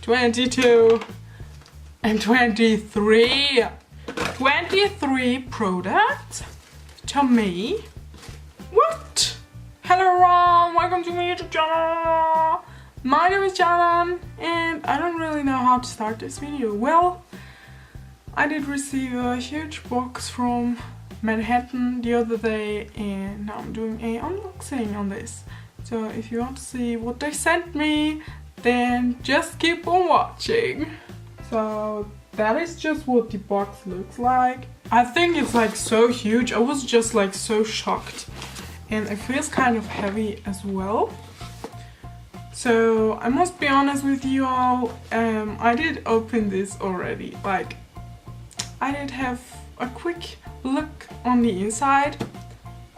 22 and 23. 23 products to me. What? Hello everyone, welcome to my YouTube channel. My name is Jalan and I don't really know how to start this video. Well, I did receive a huge box from Manhattan the other day and now I'm doing an unboxing on this. So if you want to see what they sent me, then just keep on watching. So that is just what the box looks like. I think it's like so huge. I was just like so shocked. And it feels kind of heavy as well. So I must be honest with you all, I did open this already. Like, I did have a quick look on the inside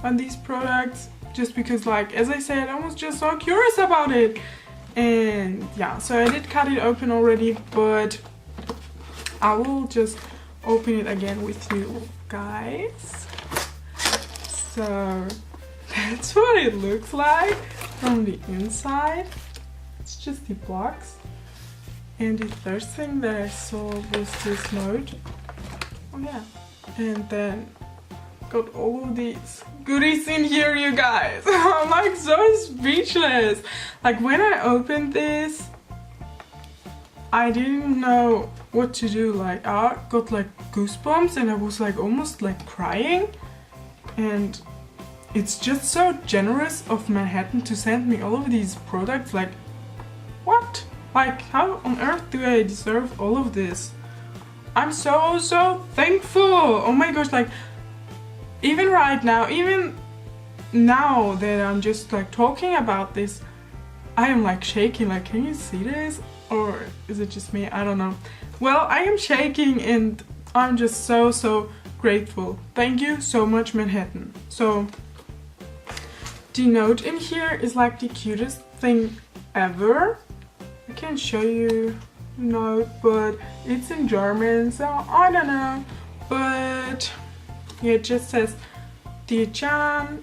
on these products, just because, like, as I said, I was just so curious about it. And yeah, so I did cut it open already, but I will just open it again with you guys. So that's what it looks like from the inside. It's just the box. And the first thing that I saw was this note. Oh yeah. And then got all of these goodies in here, you guys. I'm like so speechless. Like when I opened this, I didn't know what to do. Like I got like goosebumps and I was like almost like crying. And it's just so generous of Manhattan to send me all of these products. Like, what? Like, how on earth do I deserve all of this? I'm so thankful. Oh my gosh, like, even right now, even now that I'm just like talking about this, I am like shaking. Like, can you see this? Or is it just me? I don't know. Well, I am shaking and I'm just so grateful. Thank you so much, Manhattan. So the note in here is like the cutest thing ever. I can't show you the note, but it's in German, so I don't know. But yeah, it just says, "Dear Jan,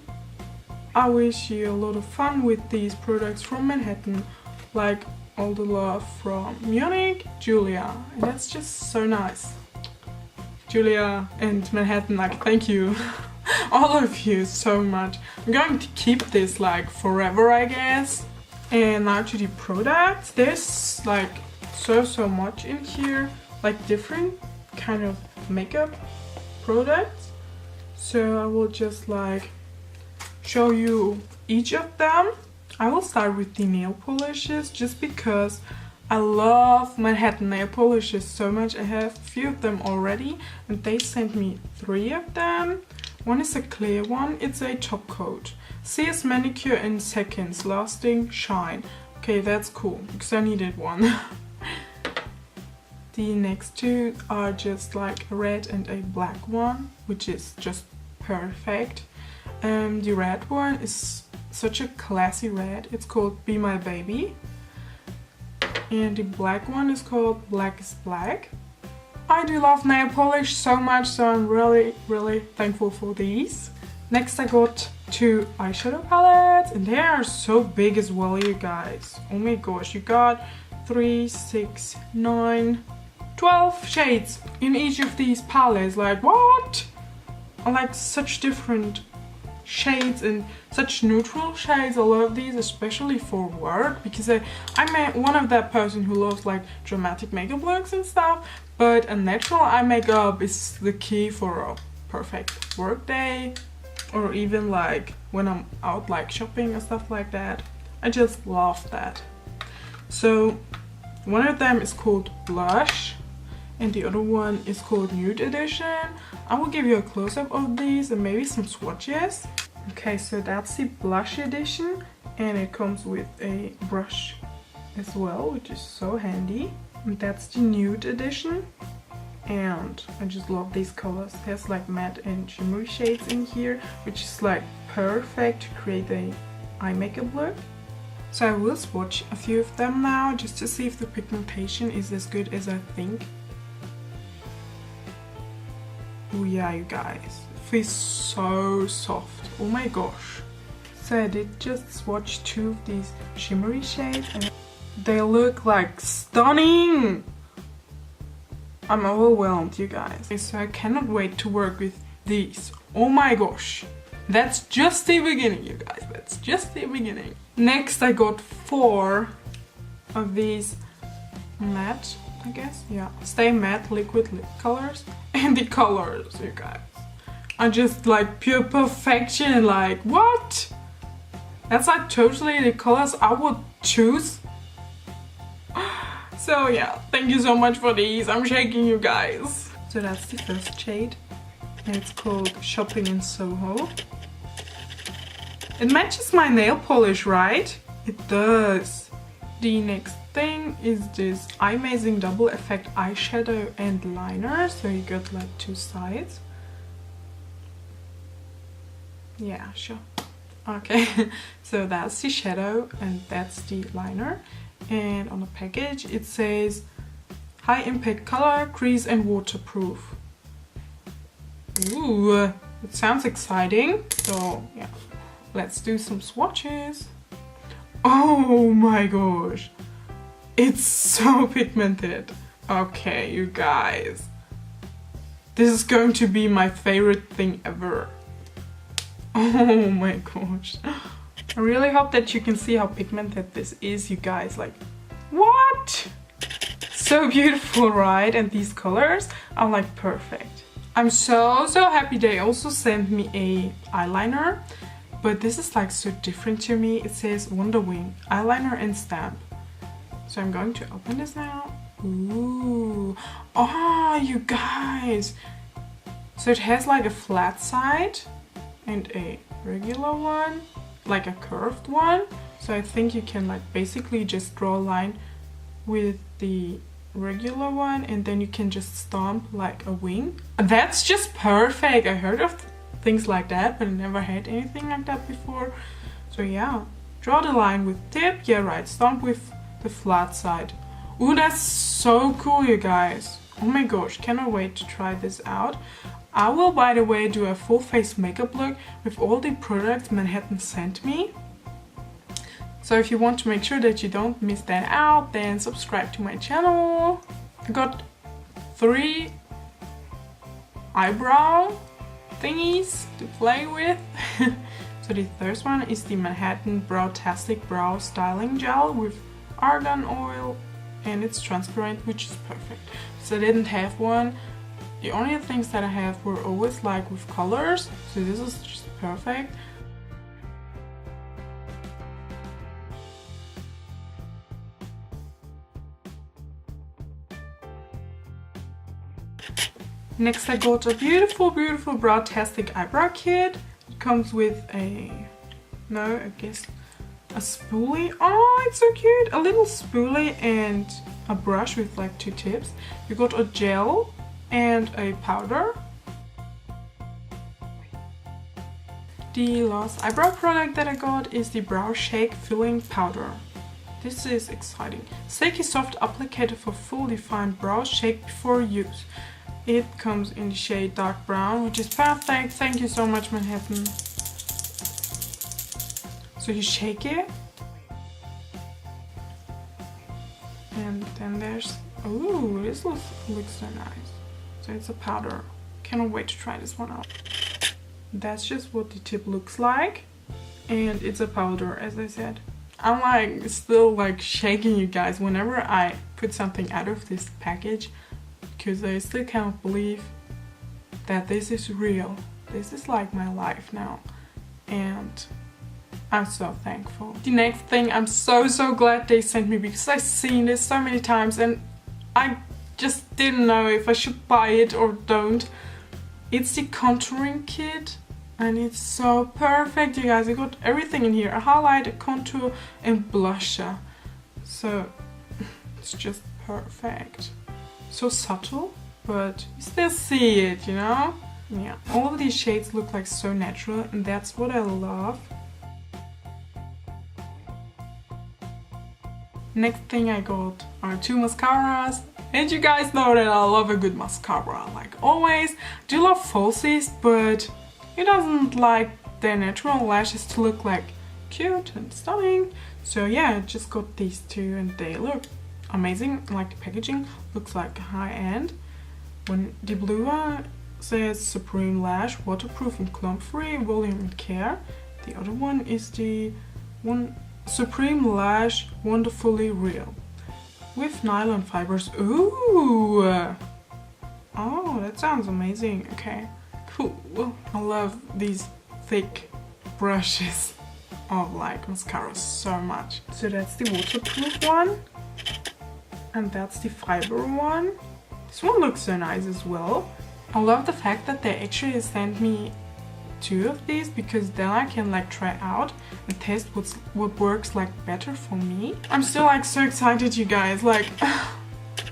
I wish you a lot of fun with these products from Manhattan. Like, all the love from Munich, Julia." And that's just so nice. Julia and Manhattan, like, thank you. All of you so much. I'm going to keep this like forever, I guess. And now to the products. There's like so much in here, like different kind of makeup products. So I will just like show you each of them. I will start with the nail polishes just because I love Manhattan nail polishes so much. I have a few of them already and they sent me 3 of them. One is a clear one, it's a top coat. CS manicure in seconds, lasting shine. Okay, that's cool, because I needed one. The next 2 are just like a red and a black one, which is just perfect. The red one is such a classy red, it's called Be My Baby. And the black one is called Black is Black. I do love nail polish so much, so I'm really thankful for these. Next I got 2 eyeshadow palettes and they are so big as well, you guys. Oh my gosh, you got 3, 6, 9, 12 shades in each of these palettes. Like, what? I like such different shades and such neutral shades. I love these, especially for work, because I'm one of that person who loves like dramatic makeup looks and stuff, but a natural eye makeup is the key for a perfect work day, or even like when I'm out like shopping and stuff like that. I just love that. So one of them is called Blush and the other one is called Nude Edition. I will give you a close-up of these and maybe some swatches. Okay, so that's the Blush edition and it comes with a brush as well, which is so handy. And that's the Nude edition. And I just love these colors. It has like matte and shimmery shades in here, which is like perfect to create a eye makeup look. So I will swatch a few of them now just to see if the pigmentation is as good as I think. Oh yeah, you guys, it feels so soft. Oh my gosh. So I did just swatch 2 of these shimmery shades and They look like stunning. I'm overwhelmed, you guys. So I cannot wait to work with these. Oh my gosh. That's just the beginning, you guys. That's just the beginning. Next I got 4 of these matte, I guess. Yeah. Stay matte liquid lip colors. And the colors, you guys, are just like pure perfection. Like, what? That's like totally the colors I would choose. So yeah, thank you so much for these. I'm shaking, you guys. So that's the first shade. And it's called Shopping in Soho. It matches my nail polish, right? It does. The next thing is this Amazing Double Effect eyeshadow and liner. So you got like 2 sides. Yeah, sure. Okay, so that's the shadow and that's the liner. And on the package it says high impact color, crease and waterproof. Ooh, it sounds exciting. So yeah, let's do some swatches. Oh my gosh, it's so pigmented. Okay, you guys, this is going to be my favorite thing ever. Oh my gosh. I really hope that you can see how pigmented this is, you guys. Like, what? So beautiful, right? And these colors are like perfect. I'm so happy they also sent me a eyeliner. But this is like so different to me. It says Wonder Wing eyeliner and stamp. So I'm going to open this now. Ooh. Oh, you guys. So it has like a flat side and a regular one, like a curved one. So I think you can like basically just draw a line with the regular one and then you can just stamp like a wing. That's just perfect. I heard of things like that, but I never had anything like that before. So yeah, draw the line with tip. Yeah, right, stamp with the flat side. Ooh, that's so cool, you guys. Oh my gosh, cannot wait to try this out. I will, by the way, do a full face makeup look with all the products Manhattan sent me. So if you want to make sure that you don't miss that out, then subscribe to my channel. I got 3 eyebrow thingies to play with. So the first one is the Manhattan Brow-tastic Brow Styling Gel with argan oil, and it's transparent, which is perfect. So I didn't have one. The only things that I have were always like with colors, so this is just perfect. Next I got a beautiful Brow-tastic eyebrow kit. It comes with a, I guess a spoolie. Oh, it's so cute! A little spoolie and a brush with like 2 tips. You got a gel and a powder. The last eyebrow product that I got is the Brow Shake Filling Powder. This is exciting. Sticky soft applicator for full defined brow shake before use. It comes in the shade dark brown, which is perfect. Thank you so much, Manhattan. So you shake it. And then there's, ooh, this looks so nice. So it's a powder. Cannot wait to try this one out. That's just what the tip looks like. And it's a powder, as I said. I'm like still like shaking, you guys, whenever I put something out of this package, because I still can't believe that this is real. This is like my life now. And I'm so thankful. The next thing I'm so glad they sent me, because I've seen this so many times and I just didn't know if I should buy it or don't. It's the contouring kit and it's so perfect, you guys. I got everything in here: a highlight, a contour and blusher. So it's just perfect. So subtle, but you still see it, you know? Yeah, all of these shades look like so natural and that's what I love. Next thing I got are 2 mascaras. And you guys know that I love a good mascara, like always. I do love falsies, but it doesn't like their natural lashes to look like cute and stunning. So yeah, I just got these two and they look amazing. Like the packaging looks like high-end. When the blue one says Supreme Lash, waterproof and clump-free, volume and care. The other one is the one Supreme Lash, wonderfully real, with nylon fibers. Ooh! Oh, that sounds amazing. Okay, cool. I love these thick brushes of like mascaras so much. So that's the waterproof one. And that's the fiber one. This one looks so nice as well. I love the fact that they actually sent me two of these, because then I can like try out and test what works like better for me. I'm still like so excited, you guys. Like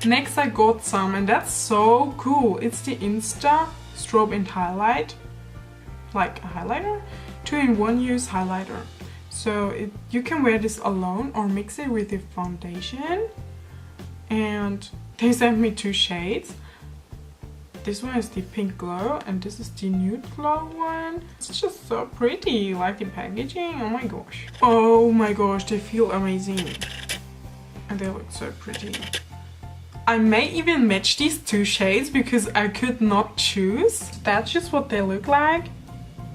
next I got some, and that's so cool. It's the Insta Strobe and Highlight, like a highlighter, 2-in-1 use highlighter. So you can wear this alone or mix it with your foundation. And they sent me two shades. This one is the Pink Glow and this is the Nude Glow one. It's just so pretty, like the packaging. Oh my gosh. Oh my gosh, they feel amazing. And they look so pretty. I may even match these two shades because I could not choose. That's just what they look like.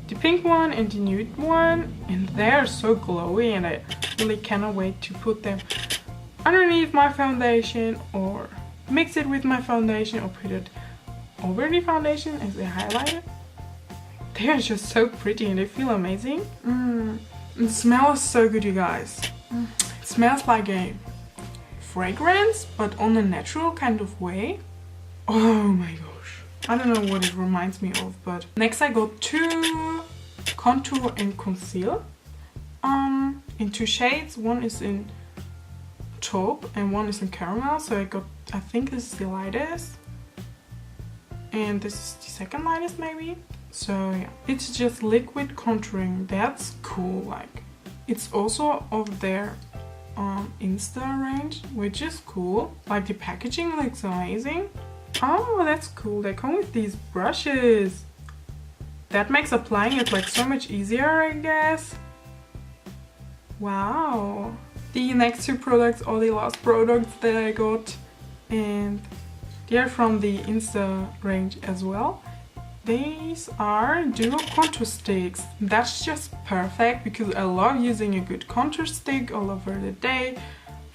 The pink one and the nude one. And they're so glowy and I really cannot wait to put them underneath my foundation or mix it with my foundation or put it over the foundation as a highlighter. They are just so pretty and they feel amazing. It smells so good, you guys. It smells like a fragrance, but on a natural kind of way. Oh my gosh. I don't know what it reminds me of, but next I got two contour and conceal in two shades. One is in taupe and one is in caramel. So I think this is the lightest. And this is the second lightest maybe. So yeah, it's just liquid contouring. That's cool. Like it's also of their Insta range, which is cool. Like the packaging looks amazing. Oh, that's cool. They come with these brushes. That makes applying it like so much easier, I guess. Wow. The next two products are the last products that I got, and they're from the Insta range as well. These are dual contour sticks. That's just perfect because I love using a good contour stick all over the day.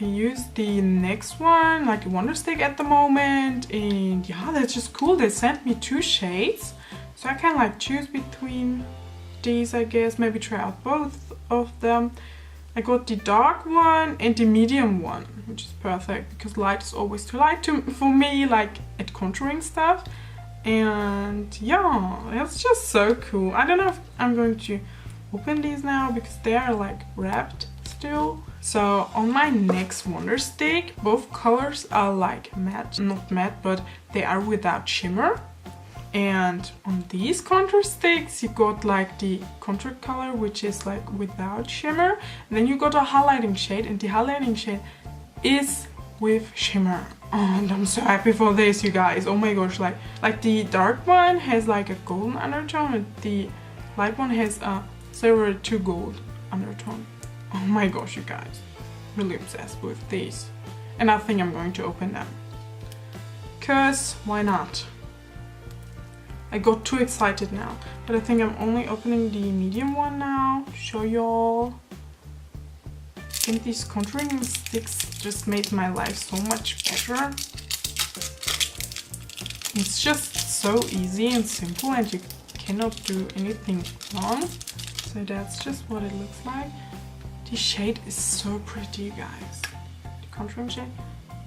I use the next one, like a Wonder Stick at the moment, and yeah, that's just cool. They sent me two shades, so I can like choose between these, I guess, maybe try out both of them. I got the dark one and the medium one, which is perfect because light is always too light for me, like at contouring stuff. And yeah, it's just so cool. I don't know if I'm going to open these now because they are like wrapped still. So on my next Wonder Stick, both colors are like matte, not matte, but they are without shimmer. And on these contour sticks you got like the contour color, which is like without shimmer. And then you got a highlighting shade, and the highlighting shade is with shimmer. And I'm so happy for this, you guys. Oh my gosh, like the dark one has like a golden undertone and the light one has a silver to gold undertone. Oh my gosh, you guys, really obsessed with these. And I think I'm going to open them, cause why not? I got too excited now, but I think I'm only opening the medium one now to show y'all. I think these contouring sticks just made my life so much better. It's just so easy and simple and you cannot do anything wrong. So that's just what it looks like. The shade is so pretty, guys. The contouring shade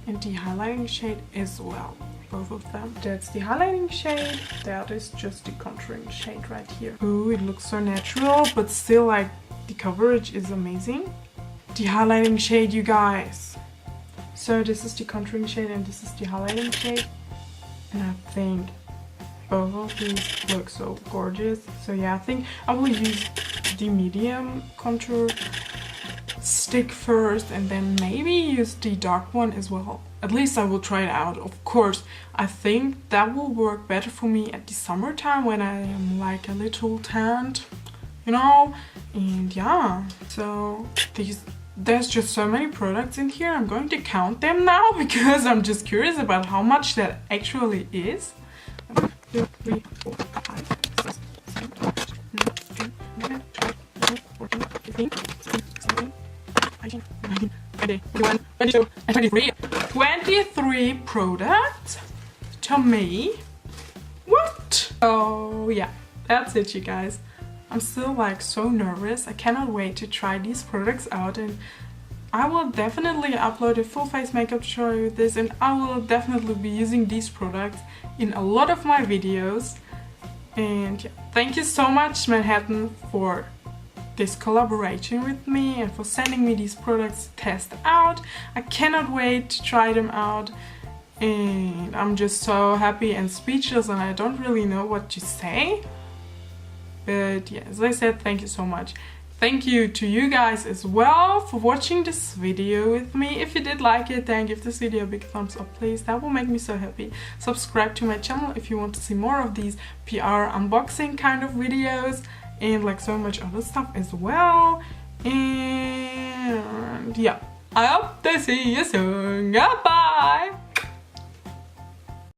and the highlighting shade as well. Both of them. That's the highlighting shade, that is just the contouring shade right here. Ooh, it looks so natural, but still like the coverage is amazing. The highlighting shade, you guys. So this is the contouring shade and this is the highlighting shade. And I think both of these look so gorgeous. So yeah, I think I will use the medium contour stick first and then maybe use the dark one as well. At least I will try it out. Of course, I think that will work better for me at the summertime when I am like a little tanned. you know. And yeah, so there's just so many products in here. I'm going to count them now because I'm just curious about how much that actually is. 1, 2, 3, 4, 5, 6, 7, 8, 9, 10, 11, 12, 14, 15, 16, 17, 18, 19, 20, 21, 22, and 23. 23 products to me. What? Oh yeah, that's it, you guys. I'm still like so nervous. I cannot wait to try these products out, and I will definitely upload a full face makeup tutorial with this, and I will definitely be using these products in a lot of my videos. And yeah, thank you so much, Manhattan, for this collaboration with me and for sending me these products to test out. I cannot wait to try them out, and I'm just so happy and speechless, and I don't really know what to say. But yeah, as I said, thank you so much. Thank you to you guys as well for watching this video with me. If you did like it, then give this video a big thumbs up, please. That will make me so happy. Subscribe to my channel if you want to see more of these PR unboxing kind of videos, and like so much other stuff as well. And yeah, I hope to see you soon. Goodbye!